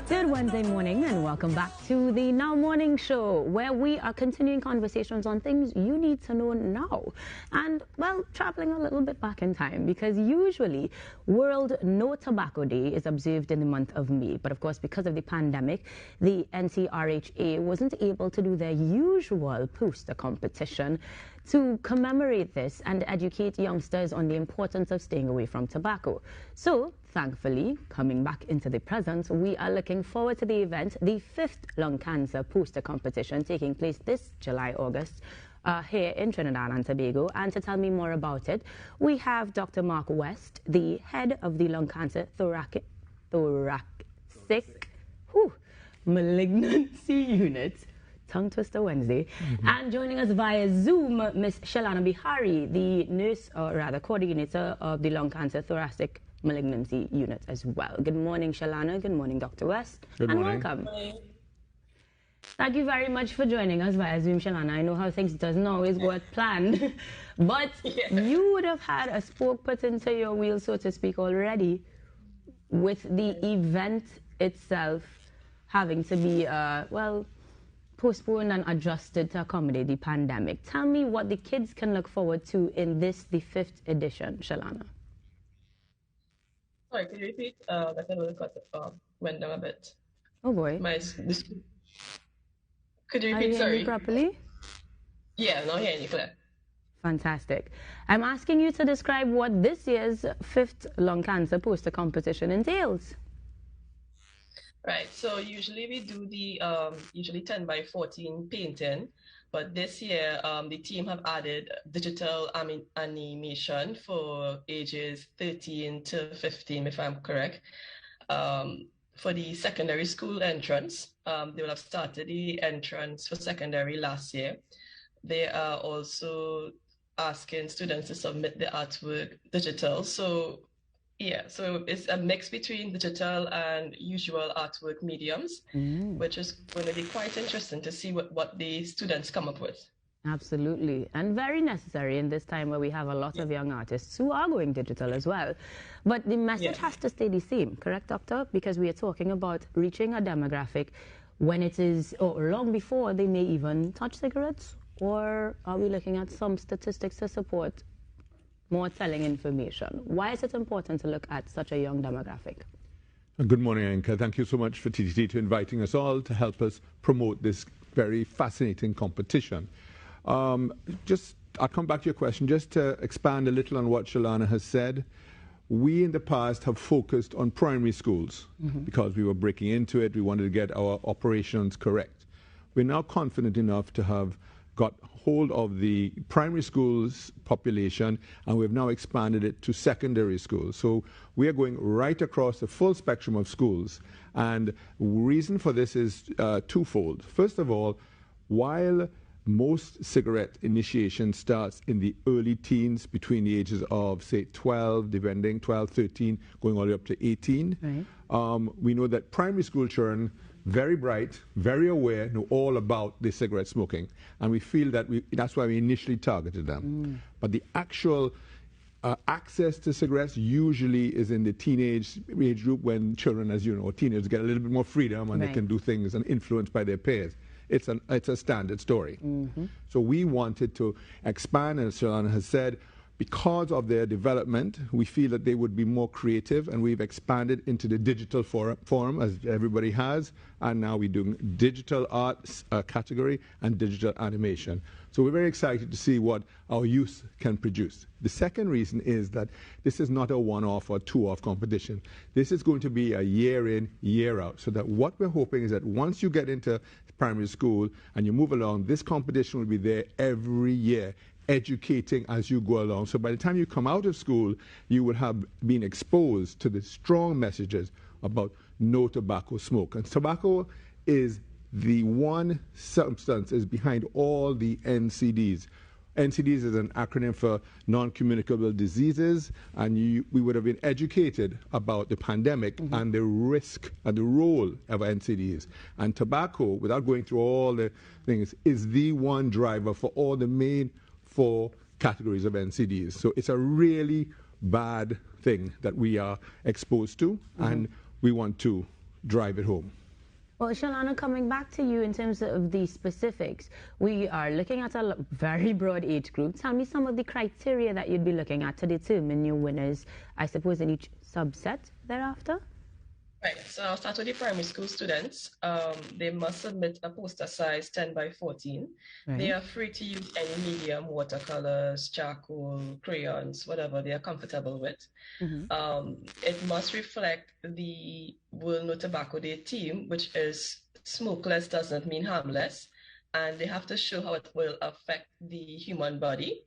Good Wednesday morning and welcome back to the Now Morning Show, where we are continuing conversations on things you need to know now. And, well, traveling a little bit back in time, because usually World No Tobacco Day is observed in the month of May. But, of course, because of the pandemic, the NCRHA wasn't able to do their usual poster competition to commemorate this and educate youngsters on the importance of staying away from tobacco. So, thankfully, coming back into the present, we are looking forward to the event, the 5th Lung Cancer Poster Competition, taking place this July-August here in Trinidad and Tobago. And to tell me more about it, we have Dr. Mark West, the head of the Lung Cancer Thoracic Malignancy Unit. Tongue Twister Wednesday. And joining us via Zoom, Ms. Shalana Bihari, the nurse, or rather coordinator of the Lung Cancer Thoracic Malignancy Unit as well. Good morning, Shalana. Good morning, Dr. West. Good morning. And welcome. Thank you very much for joining us via Zoom, Shalana. I know how things doesn't always go as planned, but you would have had a spoke put into your wheel, so to speak, already with the event itself having to be, well, postponed and adjusted to accommodate the pandemic. Tell me what the kids can look forward to in this, the 5th edition, Shalana. Sorry, could you repeat? I thought went down a bit. Oh boy. Could you repeat? Are you hearing Sorry. me properly? Yeah, now hearing you clear. Fantastic. I'm asking you to describe what this year's 5th Lung Cancer Poster Competition entails. Right, so usually we do the usually 10 by 14 painting, but this year the team have added digital animation for ages 13 to 15, if I'm correct. For the secondary school entrance, they will have started the entrance for secondary last year. They are also asking students to submit the artwork digital. So yeah, so it's a mix between digital and usual artwork mediums, which is going to be quite interesting to see what the students come up with. Absolutely, and very necessary in this time where we have a lot of young artists who are going digital as well. But the message has to stay the same, correct, Doctor? Because we are talking about reaching a demographic when it is, or long before they may even touch cigarettes, or are we looking at some statistics to support more telling information? Why is it important to look at such a young demographic? Good morning, Anka. Thank you so much for TTT to inviting us all to help us promote this very fascinating competition. I'll come back to your question, just to expand a little on what Shalana has said. We in the past have focused on primary schools because we were breaking into it. We wanted to get our operations correct. We're now confident enough to have got hold of the primary schools population, and we've now expanded it to secondary schools. So we are going right across the full spectrum of schools. And the reason for this is twofold. First of all, while most cigarette initiation starts in the early teens, between the ages of, say, 12, 13, going all the way up to 18, we know that primary school children, very bright, very aware, know all about the cigarette smoking. And we feel that that's why we initially targeted them. But the actual access to cigarettes usually is in the teenage age group, when children, as you know, teenagers get a little bit more freedom and they can do things and influenced by their peers. It's a standard story. So we wanted to expand, as Shalana has said, because of their development, we feel that they would be more creative, and we've expanded into the digital form, as everybody has, and now we're doing digital arts category and digital animation. So we're very excited to see what our youth can produce. The second reason is that this is not a one-off or two-off competition. This is going to be a year in, year out, so that what we're hoping is that once you get into primary school and you move along, this competition will be there every year, educating as you go along. So by the time you come out of school, you will have been exposed to the strong messages about no tobacco smoke. And tobacco is the one substance is behind all the NCDs. NCDs is an acronym for non-communicable diseases, and we would have been educated about the pandemic and the risk and the role of NCDs. And tobacco, without going through all the things, is the one driver for all the main 4 categories of NCDs. So it's a really bad thing that we are exposed to, and we want to drive it home. Well, Shalana, coming back to you in terms of the specifics, we are looking at a very broad age group. Tell me some of the criteria that you'd be looking at to determine your winners, I suppose, in each subset thereafter? Right, so I'll start with the primary school students. They must submit a poster size 10 by 14. Right. They are free to use any medium, watercolors, charcoal, crayons, whatever they are comfortable with. It must reflect the World No Tobacco Day theme, which is smokeless doesn't mean harmless. And they have to show how it will affect the human body.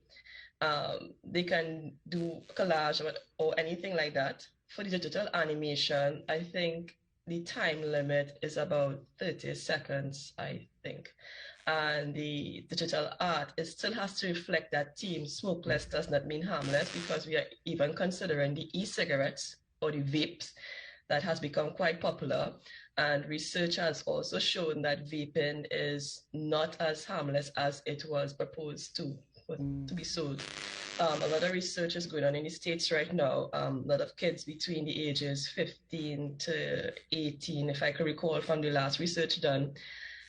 They can do collage or anything like that. For the digital animation, I think the time limit is about 30 seconds, I think. And the digital art, it still has to reflect that theme. Smokeless does not mean harmless, because we are even considering the e-cigarettes or the vapes that has become quite popular. And research has also shown that vaping is not as harmless as it was proposed to be sold. A lot of research is going on in the States right now. A lot of kids between the ages 15 to 18, if I can recall from the last research done,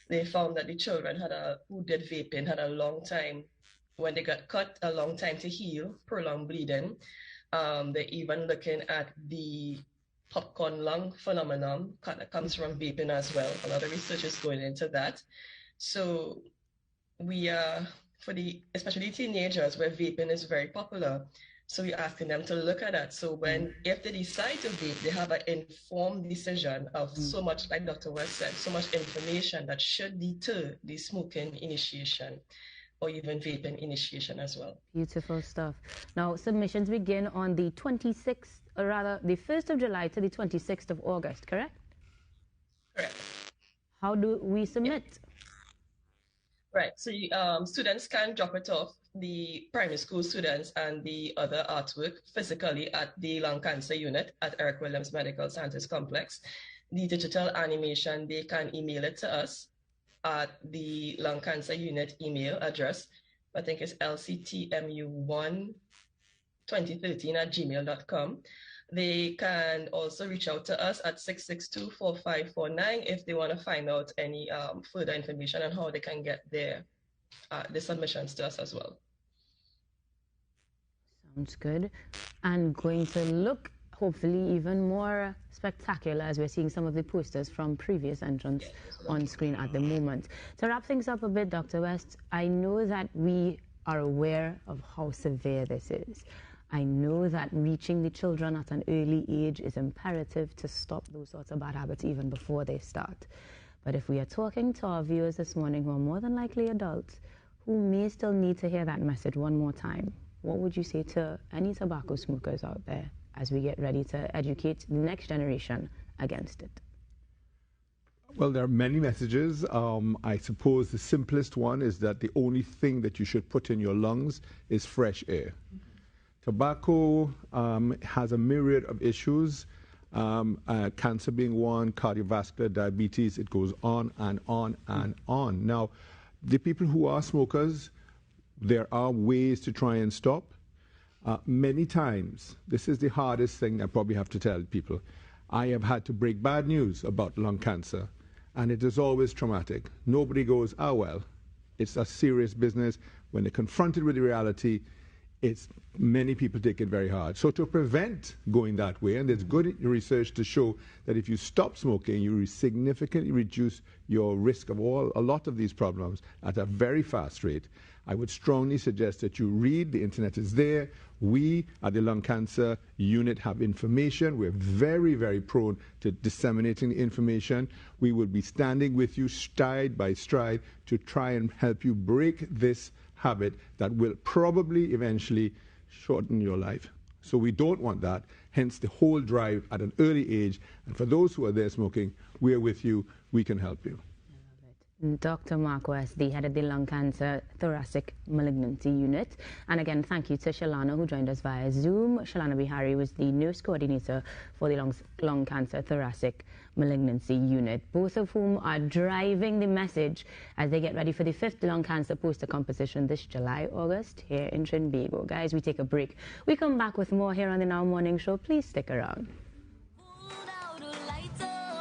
they found that the children who did vaping had a long time, when they got cut, a long time to heal, prolonged bleeding. They're even looking at the popcorn lung phenomenon that comes from vaping as well. A lot of research is going into that. So we are, especially teenagers, where vaping is very popular. So we're asking them to look at that. So if they decide to vape, they have an informed decision of so much, like Dr. West said, so much information that should deter the smoking initiation or even vaping initiation as well. Beautiful stuff. Now, submissions begin on the 26th, or rather the 1st of July to the 26th of August, correct? Correct. How do we submit? Yeah. Right, so students can drop it off, the primary school students and the other artwork, physically at the lung cancer unit at Eric Williams Medical Sciences Complex. The digital animation, they can email it to us at the lung cancer unit email address. I think it's lctmu12013@gmail.com. They can also reach out to us at 662-4549 if they want to find out any further information on how they can get the submissions to us as well. Sounds good. And going to look hopefully even more spectacular as we're seeing some of the posters from previous entrants on screen at the moment. To wrap things up a bit, Dr. West, I know that we are aware of how severe this is. I know that reaching the children at an early age is imperative to stop those sorts of bad habits even before they start. But if we are talking to our viewers this morning who are more than likely adults who may still need to hear that message one more time, what would you say to any tobacco smokers out there as we get ready to educate the next generation against it? Well, there are many messages. I suppose the simplest one is that the only thing that you should put in your lungs is fresh air. Tobacco has a myriad of issues, cancer being one, cardiovascular, diabetes, it goes on and on and on. Now, the people who are smokers, there are ways to try and stop. Many times, this is the hardest thing I probably have to tell people, I have had to break bad news about lung cancer, and it is always traumatic. Nobody goes, ah, well, it's a serious business. When they're confronted with the reality, many people take it very hard. So to prevent going that way, and there's good research to show that if you stop smoking, you significantly reduce your risk of a lot of these problems at a very fast rate. I would strongly suggest that you read. The internet is there. We at the Lung Cancer Unit have information. We're very, very prone to disseminating the information. We will be standing with you stride by stride to try and help you break this habit that will probably eventually shorten your life. So we don't want that, hence the whole drive at an early age. And for those who are there smoking, we're with you, we can help you. Dr. Mark West, the head of the Lung Cancer Thoracic Malignancy Unit. And again, thank you to Shalana, who joined us via Zoom. Shalana Bihari was the nurse coordinator for the Lung Cancer Thoracic Malignancy Unit, both of whom are driving the message as they get ready for the 5th Lung Cancer Poster Competition this July, August, here in Trinbago. Guys, we take a break. We come back with more here on the Now Morning Show. Please stick around.